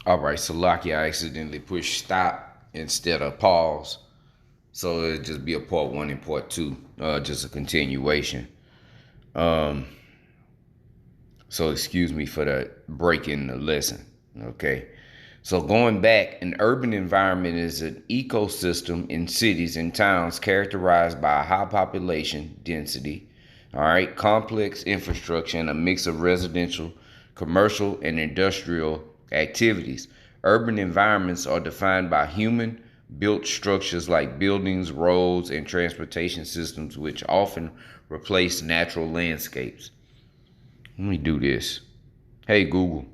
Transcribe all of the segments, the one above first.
All right, so Lucky, I accidentally pushed stop instead of pause. So it'll just be a part one and part two, just a continuation. Um, so excuse me for the break in the lesson. Okay. So going back, an urban environment is an ecosystem in cities and towns characterized by a high population density, all right, complex infrastructure, and a mix of residential, commercial, and industrial activities. Urban environments are defined by human built structures like buildings, roads, and transportation systems, which often replace natural landscapes. Let me do this. Hey, Google,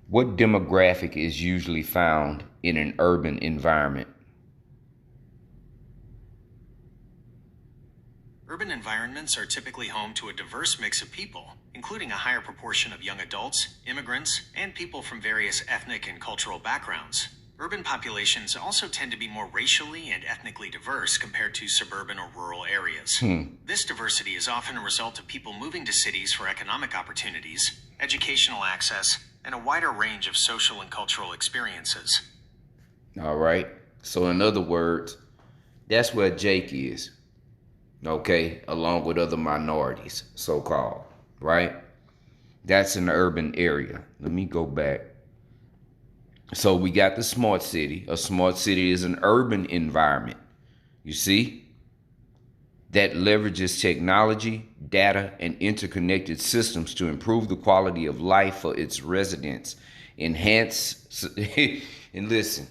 what demographic is usually found in an urban environment? Urban environments are typically home to a diverse mix of people, including a higher proportion of young adults, immigrants, and people from various ethnic and cultural backgrounds. Urban populations also tend to be more racially and ethnically diverse compared to suburban or rural areas. This diversity is often a result of people moving to cities for economic opportunities, educational access, and a wider range of social and cultural experiences. All right. So, in other words, that's where Jake is, okay, along with other minorities, so called, right? That's an urban area. Let me go back. So, we got the smart city. A smart city is an urban environment, you see, that leverages technology, data, and interconnected systems to improve the quality of life for its residents. Enhance, and listen,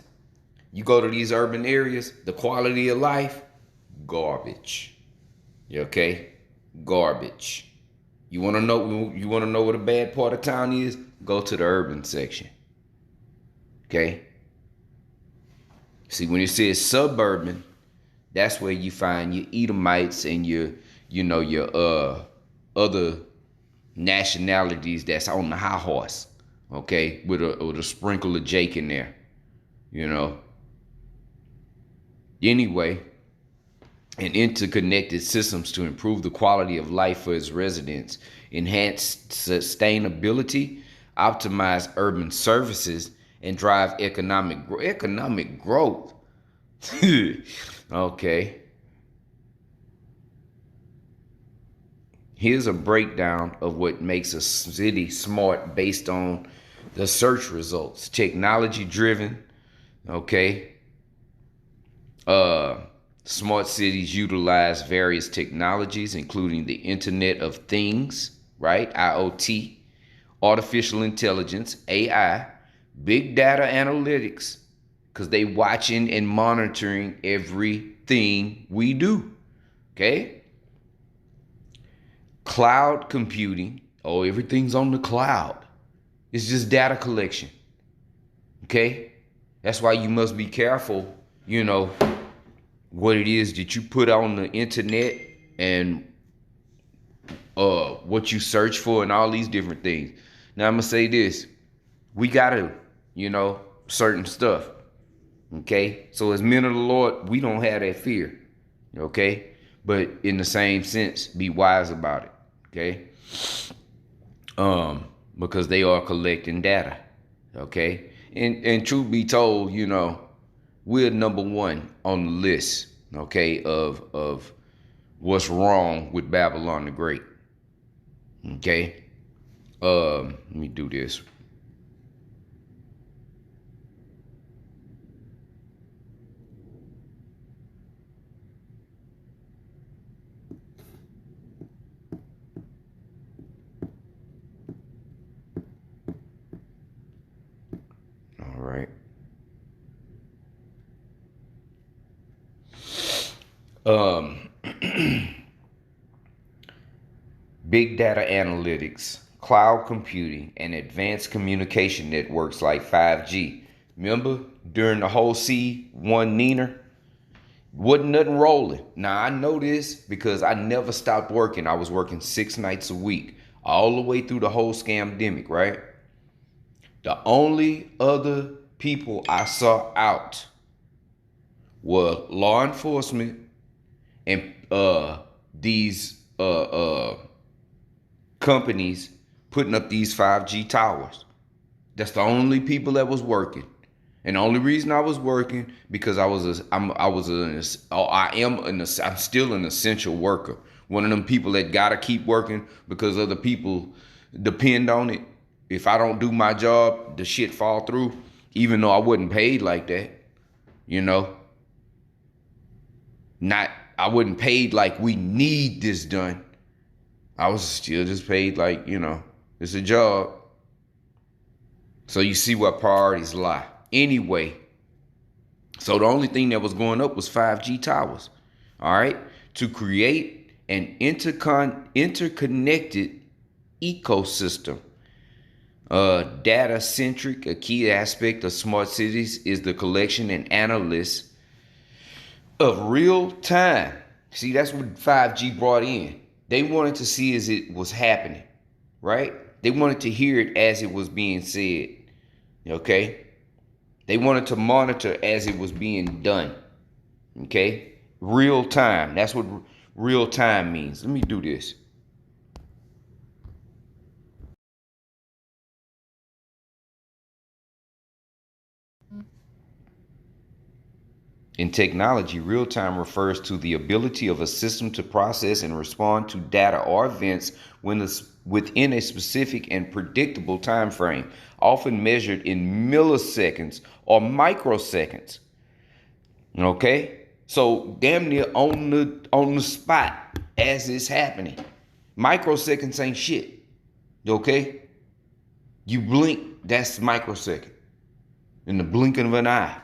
you go to these urban areas, the quality of life, garbage. Okay? Garbage. You wanna know what a bad part of town is? Go to the urban section. Okay? See, when it says suburban, that's where you find your Edomites and your other nationalities that's on the high horse. Okay? With a sprinkle of Jake in there. You know. Anyway, and interconnected systems to improve the quality of life for its residents, enhance sustainability, optimize urban services, and drive economic growth. Okay. Here's a breakdown of what makes a city smart based on the search results. Technology driven, okay? Uh, Smart cities utilize various technologies, including the Internet of Things, right? IoT, artificial intelligence, AI, big data analytics, because they watching and monitoring everything we do. Okay? Cloud computing. Oh, everything's on the cloud. It's just data collection. Okay? That's why you must be careful, what it is that you put on the internet and what you search for and all these different things. Now I'm gonna say this. We gotta, certain stuff. Okay? So as men of the Lord, we don't have that fear. Okay? But in the same sense, be wise about it. Okay? Because they are collecting data. Okay? And truth be told, we're number one on the list, okay, of what's wrong with Babylon the Great. Okay? Let me do this. All right. Um, Big data analytics, cloud computing, and advanced communication networks like 5G. Remember during the whole C1 Neener? Wasn't nothing rolling. Now I know this because I never stopped working. I was working 6 nights a week, all the way through the whole scamdemic, right? The only other people I saw out were law enforcement and these companies putting up these 5G towers. That's the only people that was working. And the only reason I was working because I'm still an essential worker. One of them people that gotta keep working because other people depend on it. If I don't do my job, the shit fall through. Even though I wasn't paid like that, you know. Not I wasn't paid like we need this done. I was still just paid like, it's a job. So you see what priorities lie. Anyway, so the only thing that was going up was 5G towers. All right. To create an interconnected ecosystem. Data centric, a key aspect of smart cities is the collection and analysis of real time. See, that's what 5G brought in. They wanted to see as it was happening, right? They wanted to hear it as it was being said. Okay? They wanted to monitor as it was being done. Okay? Real time. That's what real time means. Let me do this. In technology, real time refers to the ability of a system to process and respond to data or events within a specific and predictable time frame, often measured in milliseconds or microseconds. Okay? So damn near on the spot as it's happening. Microseconds ain't shit. Okay? You blink, that's microsecond. In the blinking of an eye.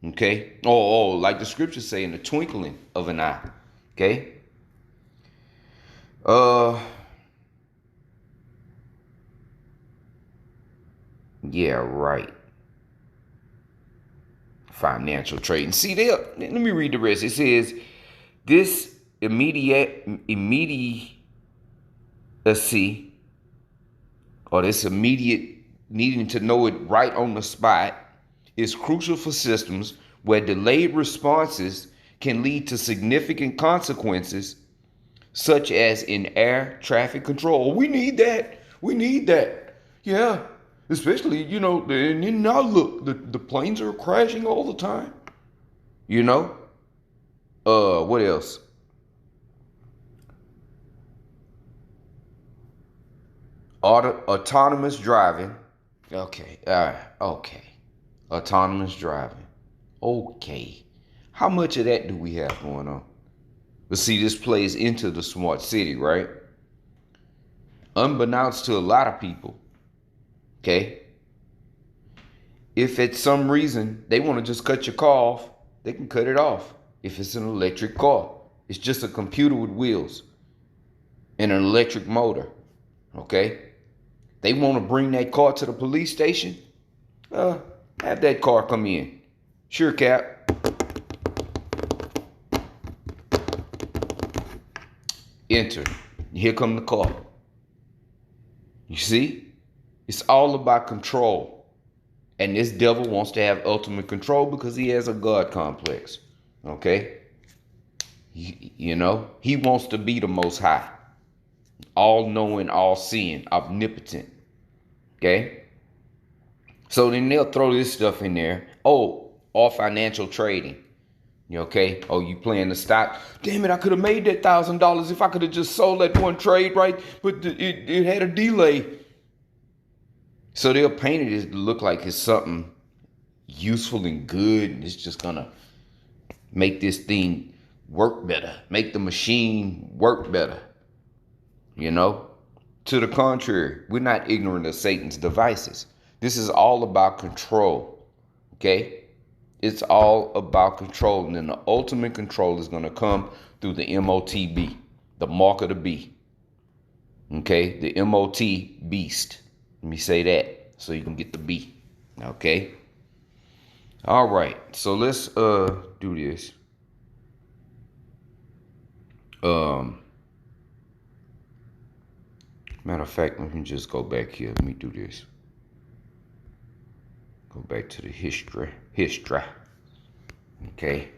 Okay? Like the scriptures say, in the twinkling of an eye. Okay? Yeah, right. Financial trading. See, let me read the rest. It says, this immediacy, or this immediate needing to know it right on the spot, is crucial for systems where delayed responses can lead to significant consequences, such as in air traffic control. We need that. We need that. Yeah. Especially, and now look, the planes are crashing all the time. You know? What else? Autonomous driving. Okay. Okay. Autonomous driving. Okay. How much of that do we have going on? But see, this plays into the smart city, right? Unbeknownst to a lot of people, okay? If at some reason they want to just cut your car off, they can cut it off. If it's an electric car, it's just a computer with wheels and an electric motor, okay? They want to bring that car to the police station, have that car come in. Sure, Cap. Enter. Here come the car. You see? It's all about control. And this devil wants to have ultimate control because he has a God complex. Okay? He wants to be the most high. All knowing, all seeing, omnipotent. Okay? So then they'll throw this stuff in there. Oh, all financial trading. Okay? Oh, you playing the stock? Damn it, I could have made that $1,000 if I could have just sold that one trade, right? But it had a delay. So they'll paint it to look like it's something useful and good, and it's just gonna make this thing work better, make the machine work better. To the contrary, we're not ignorant of Satan's devices. This is all about control. Okay? It's all about control, and then the ultimate control is going to come through the MOTB, the mark of the beast. Okay? The MOT beast. Let me say that so you can get the B. Okay? All right. So let's do this. Matter of fact, let me just go back here. Let me do this. Go back to the history. Okay.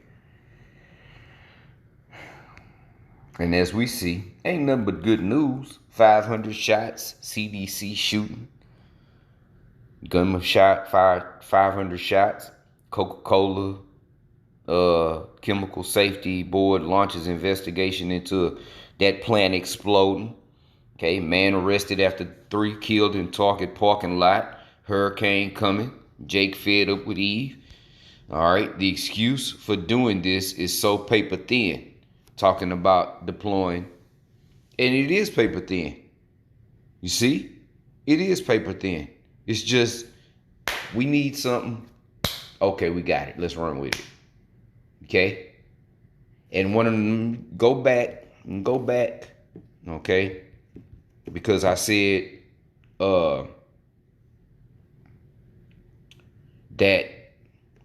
And as we see, ain't nothing but good news. 500 shots, CDC shooting. Gunman shot, fired 500 shots. Coca-Cola Chemical Safety Board launches investigation into that plant exploding. Okay, man arrested after 3 killed in Target parking lot. Hurricane coming. Jake fed up with Eve. All right, the excuse for doing this is so paper thin. Talking about deploying. And it is paper thin. You see? It is paper thin. It's just, we need something. Okay, we got it. Let's run with it. Okay? And one of them, go back, okay? Because I said that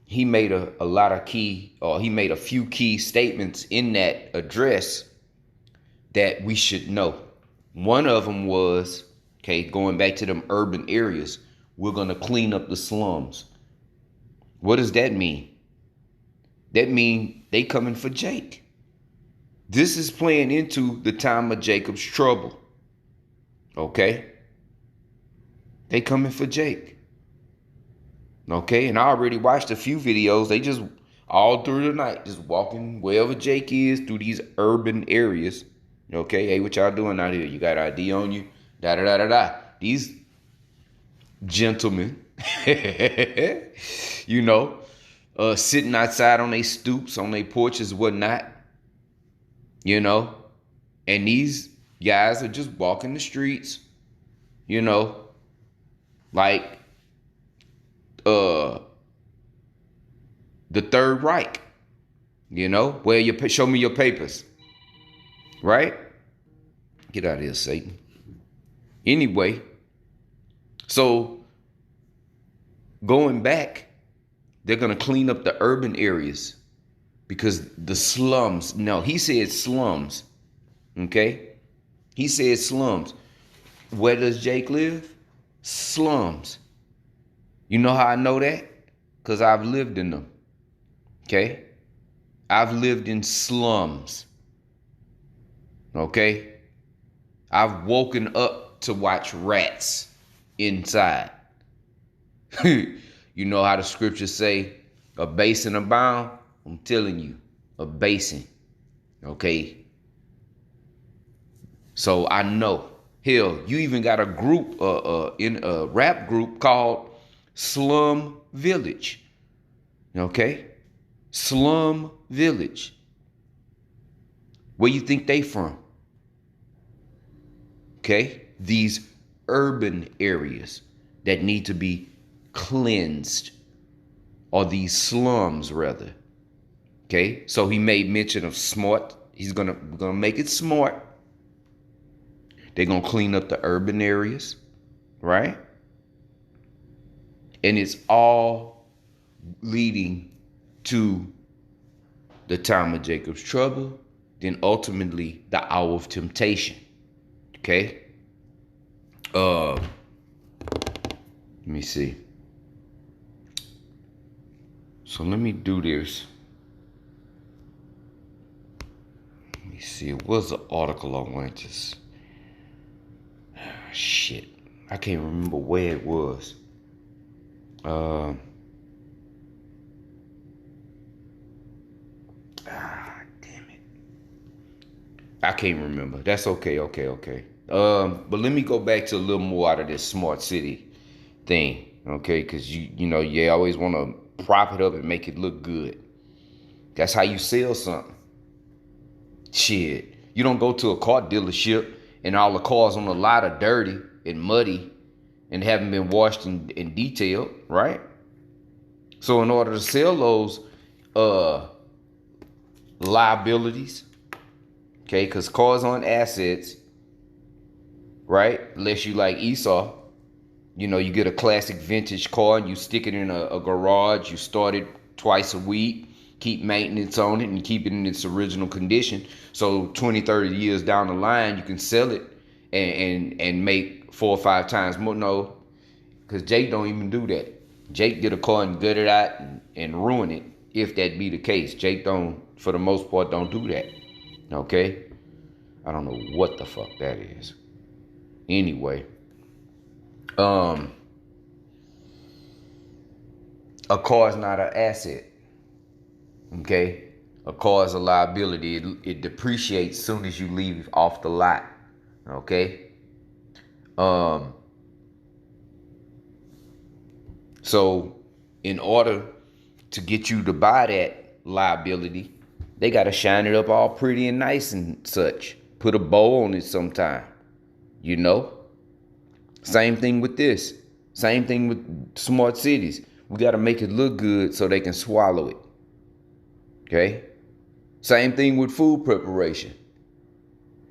he made a lot of key, or he made a few key statements in that address that we should know. One of them was, okay, going back to them urban areas, we're going to clean up the slums. What does that mean? That means they coming for Jake. This is playing into the time of Jacob's trouble. Okay? They coming for Jake. Okay? And I already watched a few videos. They just all through the night, just walking wherever Jake is through these urban areas. Okay? Hey, what y'all doing out here? You got ID on you? Da da da da da. These gentlemen, you know, sitting outside on their stoops, on their porches, whatnot. You know, and these guys are just walking the streets, you know, like the Third Reich, you know, where you show me your papers, right? Get out of here, Satan. Anyway, so going back, they're gonna clean up the urban areas because the slums. No, he said slums. Okay, he said slums. Where does Jake live? Slums. You know how I know that? Because I've lived in them. Okay? I've lived in slums. Okay? I've woken up to watch rats inside. You know how the scriptures say, a basin abound? I'm telling you, a basin. Okay? So I know. Hell, you even got a group, in a rap group called Slum Village. Okay? Slum Village. Where you think they from? Okay? These urban areas that need to be cleansed. Or these slums, rather. Okay? So he made mention of smart. We're gonna make it smart. They're going to clean up the urban areas, right? And it's all leading to the time of Jacob's trouble, then ultimately the hour of temptation. Okay? Let me see. So let me do this. Let me see. It was an article I wanted to... Shit. I can't remember where it was. Damn it. I can't remember. That's okay. But let me go back to a little more out of this smart city thing. Okay, because you always want to prop it up and make it look good. That's how you sell something. Shit. You don't go to a car dealership and all the cars on the lot are dirty and muddy and haven't been washed and detailed, right? So in order to sell those liabilities, okay, because cars aren't assets, right? Unless you like Esau, you get a classic vintage car and you stick it in a garage, you start it twice a week, keep maintenance on it and keep it in its original condition. So 20, 30 years down the line, you can sell it and make 4 or 5 times more. No, because Jake don't even do that. Jake get a car and gut it out and ruin it, if that be the case. Jake don't, for the most part, don't do that. Okay? I don't know what the fuck that is. Anyway. A car is not an asset. Okay? A car is a liability. It depreciates as soon as you leave off the lot. Okay? Um, so in order to get you to buy that liability, they gotta shine it up all pretty and nice and such. Put a bow on it sometime. You know? Same thing with this. Same thing with smart cities. We gotta make it look good so they can swallow it. Okay? Same thing with food preparation.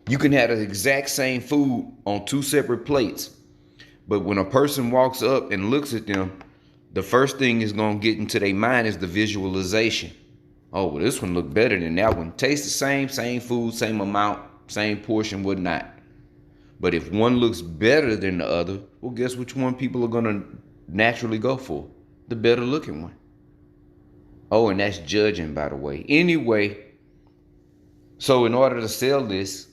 You can have the exact same food on two separate plates, but when a person walks up and looks at them, the first thing is going to get into their mind is the visualization. Oh, well, this one look better than that one. Tastes the same food, same amount, same portion, whatnot. But if one looks better than the other, well, guess which one people are going to naturally go for? The better looking one. Oh, and that's judging, by the way. Anyway, so in order to sell this,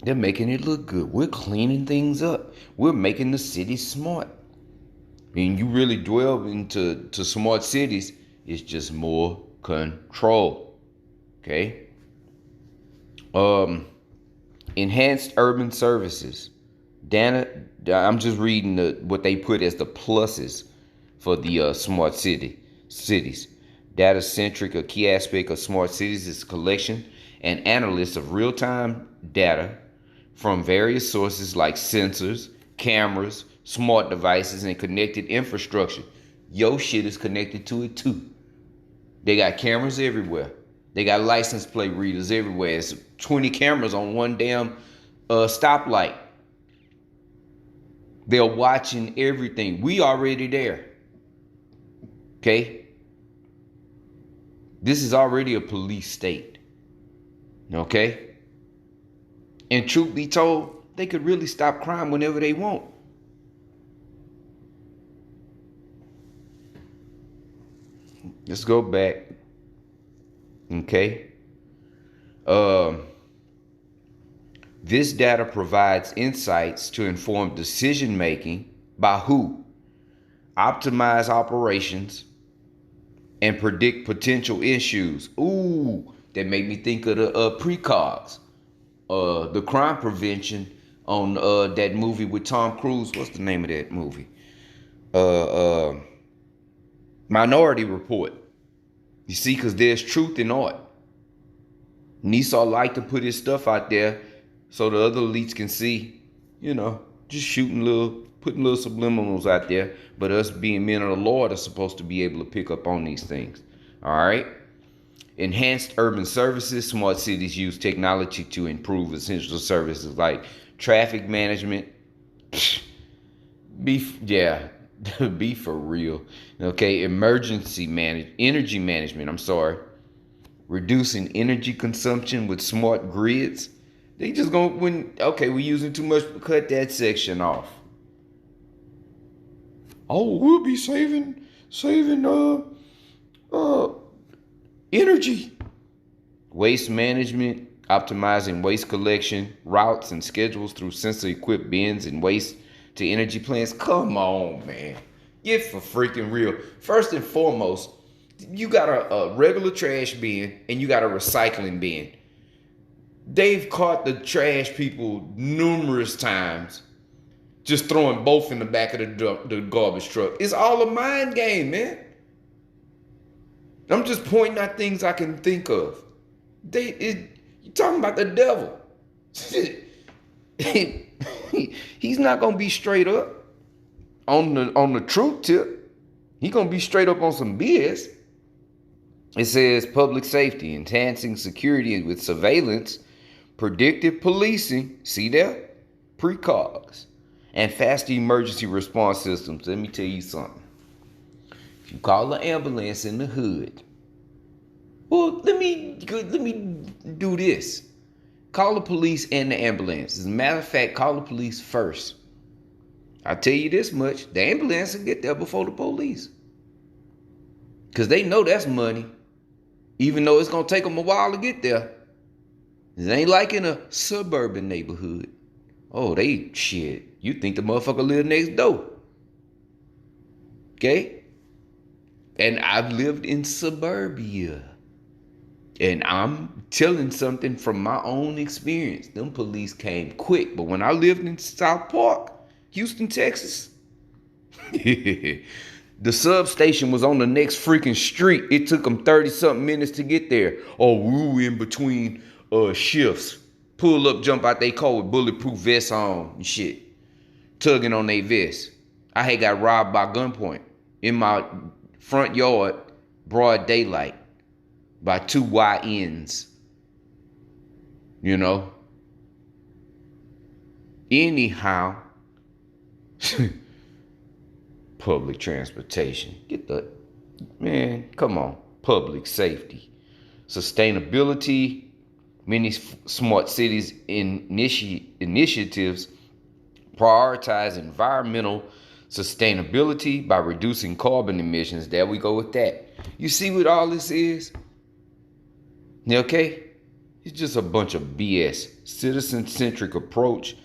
they're making it look good. We're cleaning things up. We're making the city smart. And you really dwell into smart cities, it's just more control. Okay? Enhanced urban services. I'm just reading what they put as the pluses for the smart cities. Data-centric, a key aspect of smart cities is collection and analysis of real-time data from various sources like sensors, cameras, smart devices, and connected infrastructure. Your shit is connected to it too. They got cameras everywhere. They got license plate readers everywhere. It's 20 cameras on one damn stoplight. They're watching everything. We already there. Okay? This is already a police state. Okay? And truth be told, they could really stop crime whenever they want. Let's go back. Okay. This data provides insights to inform decision making by who? Optimize operations and predict potential issues. Ooh, that made me think of the precogs. The crime prevention on that movie with Tom Cruise. What's the name of that movie? Minority Report. You see, because there's truth in art. Nissan liked to put his stuff out there so the other elites can see, just putting little subliminals out there. But us being men of the Lord are supposed to be able to pick up on these things. All right? Enhanced urban services. Smart cities use technology to improve essential services like traffic management. Be for real. Okay, energy management, reducing energy consumption with smart grids. They just we're using too much, cut that section off. Oh, we'll be saving energy. Waste management, optimizing waste collection, routes and schedules through sensor-equipped bins and waste to energy plants. Come on, man. Get for freaking real. First and foremost, you got a regular trash bin and you got a recycling bin. They've caught the trash people numerous times just throwing both in the back of the garbage truck. It's all a mind game, man. I'm just pointing out things I can think of. You're talking about the devil. He's not gonna be straight up on the truth tip. He's gonna be straight up on some BS. It says public safety, enhancing security with surveillance, predictive policing. See that? Precogs and fast emergency response systems. Let me tell you something. If you call an ambulance in the hood, well, let me do this. Call the police and the ambulance. As a matter of fact, call the police first. I'll tell you this much. The ambulance will get there before the police. Because they know that's money. Even though it's going to take them a while to get there. It ain't like in a suburban neighborhood. Oh, you think the motherfucker live next door. Okay? And I've lived in suburbia. And I'm telling something from my own experience. Them police came quick. But when I lived in South Park, Houston, Texas, the substation was on the next freaking street. It took them 30-something minutes to get there. Oh, we were in between shifts. Pull up, jump out they car with bulletproof vests on and shit. Tugging on their vests. I had got robbed by gunpoint in my front yard, broad daylight, by two YNs. You know? Anyhow, public transportation. Man, come on. Public safety. Sustainability. Many smart cities initiatives prioritize environmental sustainability by reducing carbon emissions. There we go with that. You see what all this is? Okay? It's just a bunch of BS. Citizen-centric approach.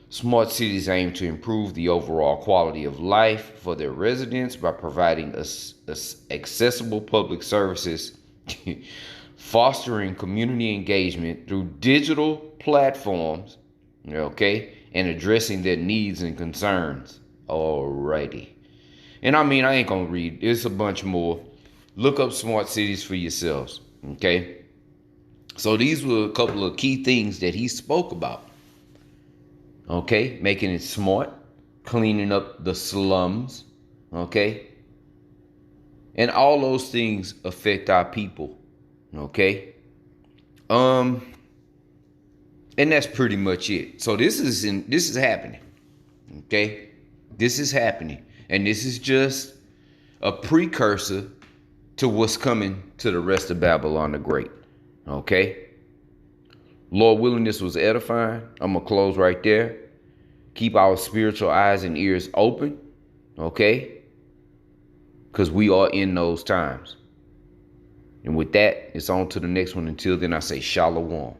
Smart cities aim to improve the overall quality of life for their residents by providing accessible public services, fostering community engagement through digital platforms, okay, and addressing their needs and concerns. Alrighty. And I mean, I ain't gonna read. It's a bunch more. Look up smart cities for yourselves, okay? So these were a couple of key things that he spoke about. Okay, making it smart, cleaning up the slums, okay? And all those things affect our people, okay? And that's pretty much it. So this is happening. Okay? This is happening. And this is just a precursor to what's coming to the rest of Babylon the Great. Okay? Lord willing, this was edifying. I'm going to close right there. Keep our spiritual eyes and ears open. Okay? Because we are in those times. And with that, it's on to the next one. Until then, I say shalom.